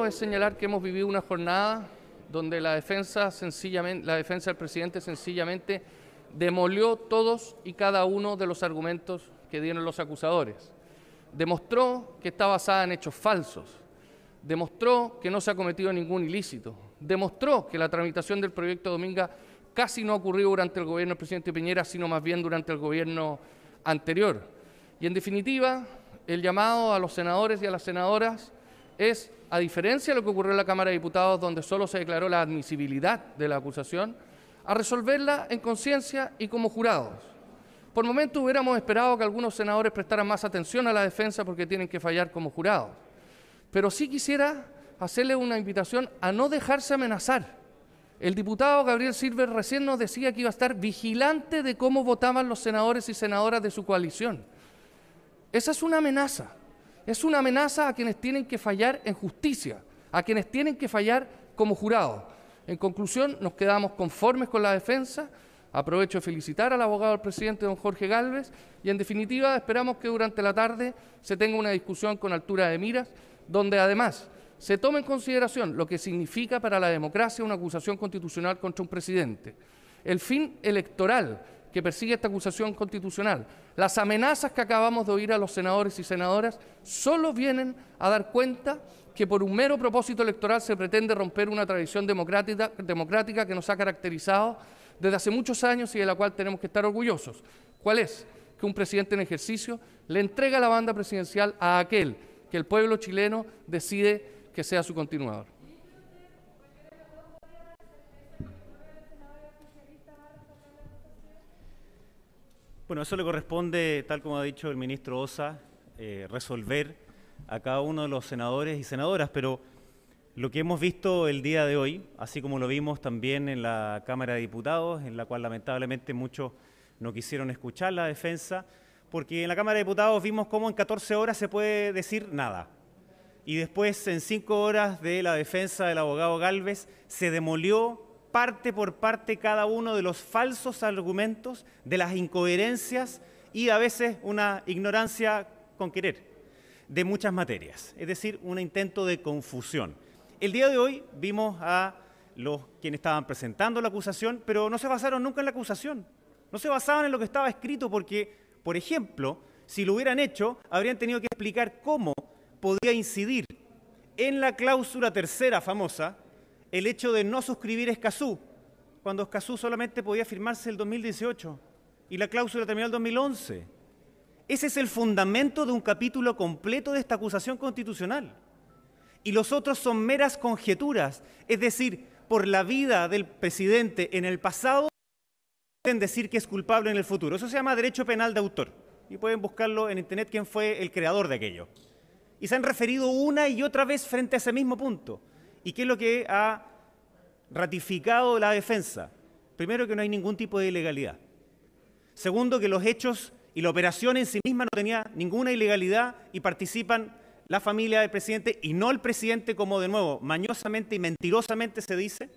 es señalar que hemos vivido una jornada donde la defensa del presidente sencillamente demolió todos y cada uno de los argumentos que dieron los acusadores. Demostró que está basada en hechos falsos, demostró que no se ha cometido ningún ilícito, demostró que la tramitación del proyecto Dominga casi no ocurrió durante el gobierno del presidente Piñera, sino más bien durante el gobierno anterior. Y en definitiva, el llamado a los senadores y a las senadoras es, a diferencia de lo que ocurrió en la Cámara de Diputados, donde solo se declaró la admisibilidad de la acusación, a resolverla en conciencia y como jurados. Por momentos hubiéramos esperado que algunos senadores prestaran más atención a la defensa porque tienen que fallar como jurados. Pero sí quisiera hacerle una invitación a no dejarse amenazar. El diputado Gabriel Silver recién nos decía que iba a estar vigilante de cómo votaban los senadores y senadoras de su coalición. Esa es una amenaza. Es una amenaza a quienes tienen que fallar en justicia, a quienes tienen que fallar como jurados. En conclusión, nos quedamos conformes con la defensa. Aprovecho de felicitar al abogado del presidente, don Jorge Gálvez, y en definitiva esperamos que durante la tarde se tenga una discusión con altura de miras, donde además se tome en consideración lo que significa para la democracia una acusación constitucional contra un presidente, el fin electoral que persigue esta acusación constitucional, las amenazas que acabamos de oír a los senadores y senadoras, solo vienen a dar cuenta que por un mero propósito electoral se pretende romper una tradición democrática que nos ha caracterizado desde hace muchos años y de la cual tenemos que estar orgullosos. ¿Cuál es? Que un presidente en ejercicio le entrega la banda presidencial a aquel que el pueblo chileno decide que sea su continuador. Bueno, eso le corresponde, tal como ha dicho el ministro Ossa, resolver a cada uno de los senadores y senadoras, pero lo que hemos visto el día de hoy, así como lo vimos también en la Cámara de Diputados, en la cual lamentablemente muchos no quisieron escuchar la defensa, porque en la Cámara de Diputados vimos cómo en 14 horas se puede decir nada. Y después, en 5 horas de la defensa del abogado Gálvez, se demolió parte por parte cada uno de los falsos argumentos, de las incoherencias y a veces una ignorancia con querer de muchas materias, es decir, un intento de confusión. El día de hoy vimos a quienes estaban presentando la acusación, pero no se basaron nunca en la acusación, no se basaban en lo que estaba escrito porque, por ejemplo, si lo hubieran hecho, habrían tenido que explicar cómo podía incidir en la cláusula tercera famosa el hecho de no suscribir Escazú, cuando Escazú solamente podía firmarse el 2018 y la cláusula terminó el 2011. Ese es el fundamento de un capítulo completo de esta acusación constitucional. Y los otros son meras conjeturas, es decir, por la vida del presidente en el pasado, pueden decir que es culpable en el futuro. Eso se llama derecho penal de autor. Y pueden buscarlo en internet quién fue el creador de aquello. Y se han referido una y otra vez frente a ese mismo punto. ¿Y qué es lo que ha ratificado la defensa? Primero, que no hay ningún tipo de ilegalidad. Segundo, que los hechos y la operación en sí misma no tenía ninguna ilegalidad y participan la familia del presidente y no el presidente, como de nuevo mañosamente y mentirosamente se dice,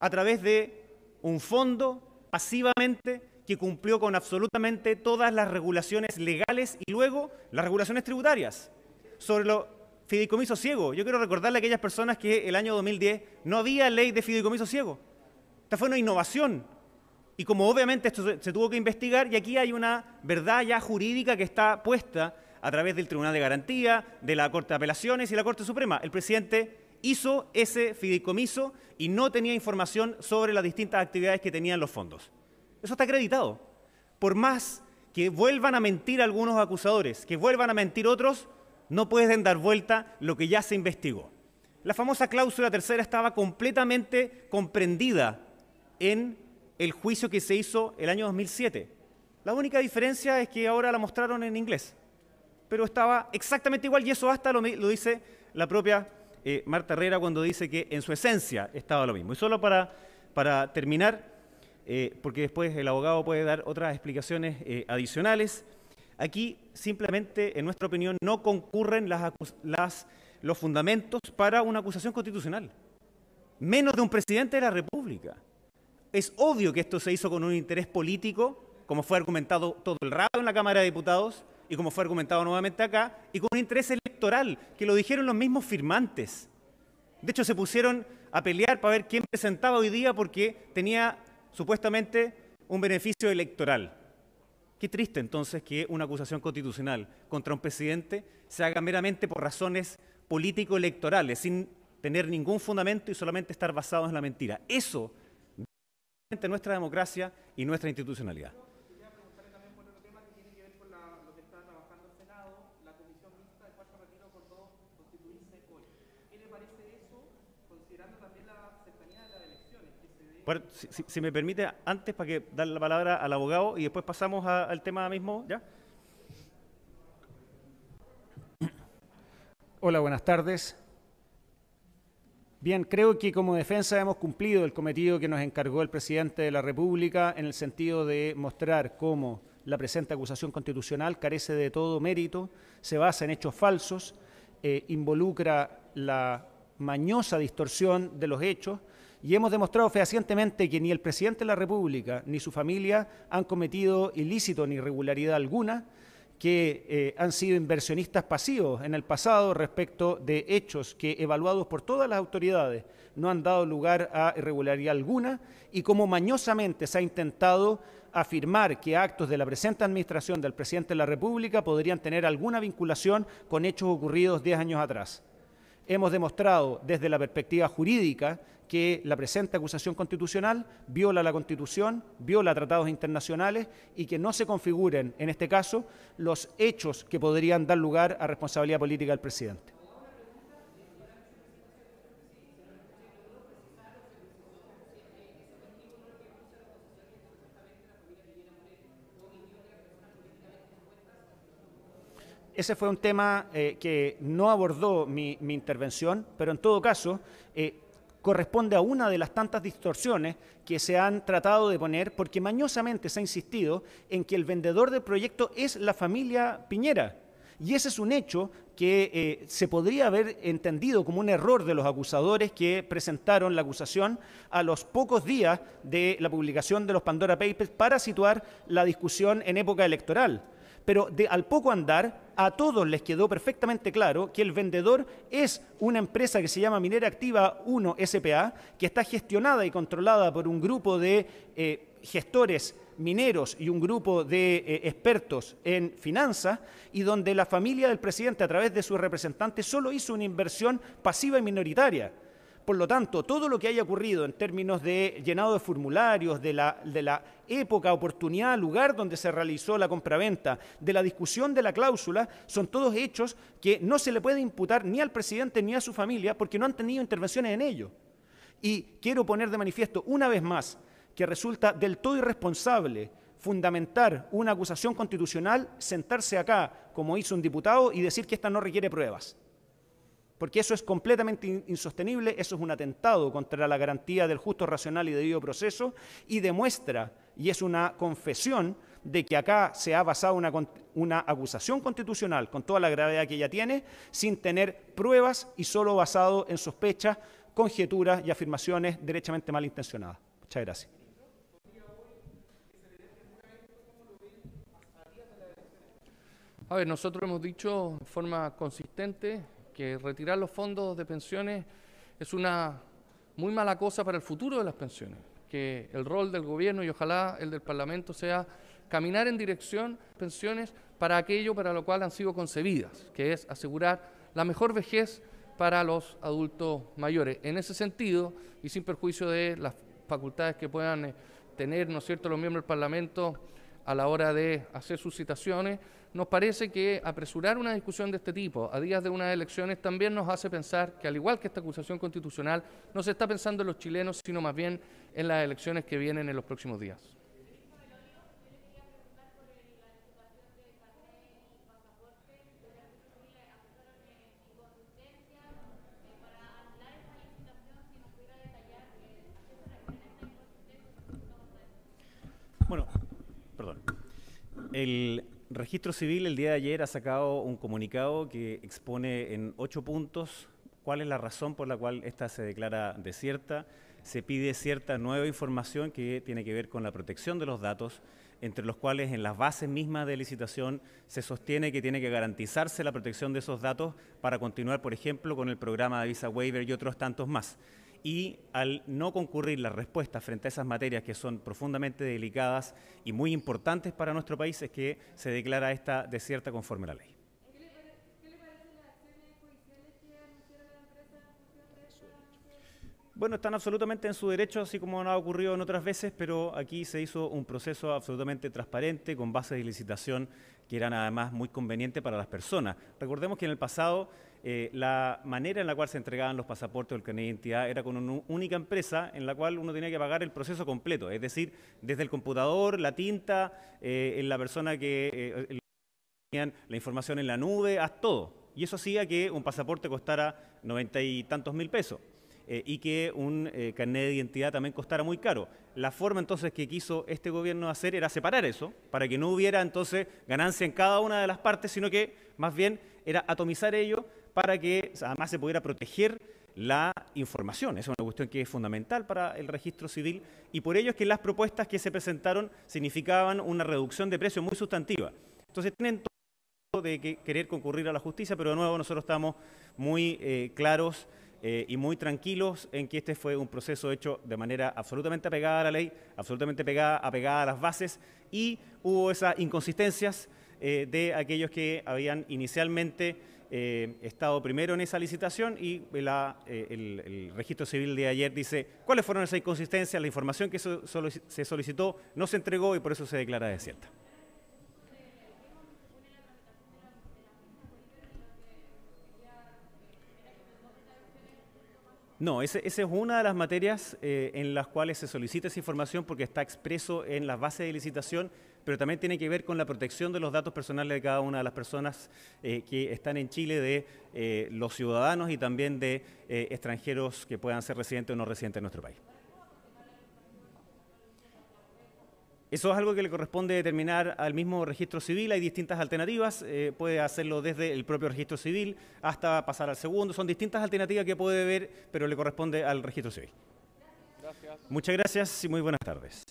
a través de un fondo pasivamente que cumplió con absolutamente todas las regulaciones legales y luego las regulaciones tributarias. Sobre los fideicomisos ciegos, yo quiero recordarle a aquellas personas que el año 2010 no había ley de fideicomisos ciegos. Esta fue una innovación. Y como obviamente esto se tuvo que investigar, y aquí hay una verdad ya jurídica que está puesta a través del Tribunal de Garantía, de la Corte de Apelaciones y la Corte Suprema. El presidente hizo ese fideicomiso y no tenía información sobre las distintas actividades que tenían los fondos. Eso está acreditado. Por más que vuelvan a mentir algunos acusadores, que vuelvan a mentir otros, no pueden dar vuelta lo que ya se investigó. La famosa cláusula tercera estaba completamente comprendida en el juicio que se hizo el año 2007. La única diferencia es que ahora la mostraron en inglés, pero estaba exactamente igual y eso hasta lo dice la propia Marta Herrera cuando dice que en su esencia estaba lo mismo. Y solo para terminar, porque después el abogado puede dar otras explicaciones adicionales, aquí simplemente, en nuestra opinión, no concurren los fundamentos para una acusación constitucional, menos de un presidente de la República. Es obvio que esto se hizo con un interés político, como fue argumentado todo el rato en la Cámara de Diputados, y como fue argumentado nuevamente acá, y con un interés electoral, que lo dijeron los mismos firmantes. De hecho, se pusieron a pelear para ver quién presentaba hoy día porque tenía supuestamente un beneficio electoral. Qué triste entonces que una acusación constitucional contra un presidente se haga meramente por razones político-electorales, sin tener ningún fundamento y solamente estar basados en la mentira. Eso es nuestra democracia y nuestra institucionalidad. Bueno, si me permite, antes para que darle la palabra al abogado y después pasamos al tema mismo, ¿ya? Hola, buenas tardes. Bien, creo que como defensa hemos cumplido el cometido que nos encargó el presidente de la República en el sentido de mostrar cómo la presente acusación constitucional carece de todo mérito, se basa en hechos falsos, involucra la mañosa distorsión de los hechos, y hemos demostrado fehacientemente que ni el presidente de la República ni su familia han cometido ilícito ni irregularidad alguna, que han sido inversionistas pasivos en el pasado respecto de hechos que, evaluados por todas las autoridades, no han dado lugar a irregularidad alguna, y como mañosamente se ha intentado afirmar que actos de la presente administración del presidente de la República podrían tener alguna vinculación con hechos ocurridos 10 años atrás. Hemos demostrado desde la perspectiva jurídica que la presente acusación constitucional viola la Constitución, viola tratados internacionales y que no se configuren, en este caso, los hechos que podrían dar lugar a responsabilidad política del presidente. Ese fue un tema que no abordó mi intervención, pero en todo caso corresponde a una de las tantas distorsiones que se han tratado de poner, porque mañosamente se ha insistido en que el vendedor del proyecto es la familia Piñera. Y ese es un hecho que se podría haber entendido como un error de los acusadores que presentaron la acusación a los pocos días de la publicación de los Pandora Papers para situar la discusión en época electoral. Pero al poco andar, a todos les quedó perfectamente claro que el vendedor es una empresa que se llama Minera Activa 1 S.p.A., que está gestionada y controlada por un grupo de gestores mineros y un grupo de expertos en finanzas, y donde la familia del presidente, a través de sus representantes, solo hizo una inversión pasiva y minoritaria. Por lo tanto, todo lo que haya ocurrido en términos de llenado de formularios, de la época, oportunidad, lugar donde se realizó la compraventa, de la discusión de la cláusula, son todos hechos que no se le puede imputar ni al presidente ni a su familia porque no han tenido intervenciones en ello. Y quiero poner de manifiesto una vez más que resulta del todo irresponsable fundamentar una acusación constitucional, sentarse acá, como hizo un diputado, y decir que esta no requiere pruebas. Porque eso es completamente insostenible, eso es un atentado contra la garantía del justo, racional y debido proceso, y demuestra, y es una confesión, de que acá se ha basado una acusación constitucional con toda la gravedad que ella tiene, sin tener pruebas y solo basado en sospechas, conjeturas y afirmaciones derechamente malintencionadas. Muchas gracias. A ver, nosotros hemos dicho de forma consistente que retirar los fondos de pensiones es una muy mala cosa para el futuro de las pensiones, que el rol del gobierno y ojalá el del Parlamento sea caminar en dirección de pensiones para aquello para lo cual han sido concebidas, que es asegurar la mejor vejez para los adultos mayores. En ese sentido, y sin perjuicio de las facultades que puedan tener, ¿no es cierto?, los miembros del Parlamento a la hora de hacer sus citaciones, nos parece que apresurar una discusión de este tipo a días de unas elecciones también nos hace pensar que, al igual que esta acusación constitucional, no se está pensando en los chilenos, sino más bien en las elecciones que vienen en los próximos días. Bueno, perdón. El Registro Civil el día de ayer ha sacado un comunicado que expone en 8 puntos cuál es la razón por la cual esta se declara desierta. Se pide cierta nueva información que tiene que ver con la protección de los datos entre los cuales en las bases mismas de licitación se sostiene que tiene que garantizarse la protección de esos datos para continuar, por ejemplo, con el programa de Visa Waiver y otros tantos más. Y al no concurrir las respuestas frente a esas materias que son profundamente delicadas y muy importantes para nuestro país, es que se declara esta desierta conforme a la ley. Bueno, están absolutamente en su derecho, así como ha ocurrido en otras veces, pero aquí se hizo un proceso absolutamente transparente, con bases de licitación que eran además muy convenientes para las personas. Recordemos que en el pasado la manera en la cual se entregaban los pasaportes o el carnet de identidad era con una única empresa en la cual uno tenía que pagar el proceso completo, es decir, desde el computador, la tinta, la persona que tenían la información en la nube, hasta todo. Y eso hacía que un pasaporte costara 90 y tantos mil pesos. Y que un carnet de identidad también costara muy caro. La forma entonces que quiso este gobierno hacer era separar eso, para que no hubiera entonces ganancia en cada una de las partes, sino que más bien era atomizar ello para que además se pudiera proteger la información. Esa es una cuestión que es fundamental para el registro civil y por ello es que las propuestas que se presentaron significaban una reducción de precio muy sustantiva. Entonces tienen todo de que querer concurrir a la justicia, pero de nuevo nosotros estamos muy claros y muy tranquilos en que este fue un proceso hecho de manera absolutamente apegada a la ley, absolutamente apegada a las bases, y hubo esas inconsistencias de aquellos que habían inicialmente estado primero en esa licitación y el registro civil de ayer dice cuáles fueron esas inconsistencias, la información que se solicitó no se entregó y por eso se declara desierta. No, esa es una de las materias en las cuales se solicita esa información porque está expreso en las bases de licitación, pero también tiene que ver con la protección de los datos personales de cada una de las personas que están en Chile, de los ciudadanos y también de extranjeros que puedan ser residentes o no residentes en nuestro país. Eso es algo que le corresponde determinar al mismo registro civil. Hay distintas alternativas, puede hacerlo desde el propio registro civil hasta pasar al segundo. Son distintas alternativas que puede ver, pero le corresponde al registro civil. Gracias. Muchas gracias y muy buenas tardes.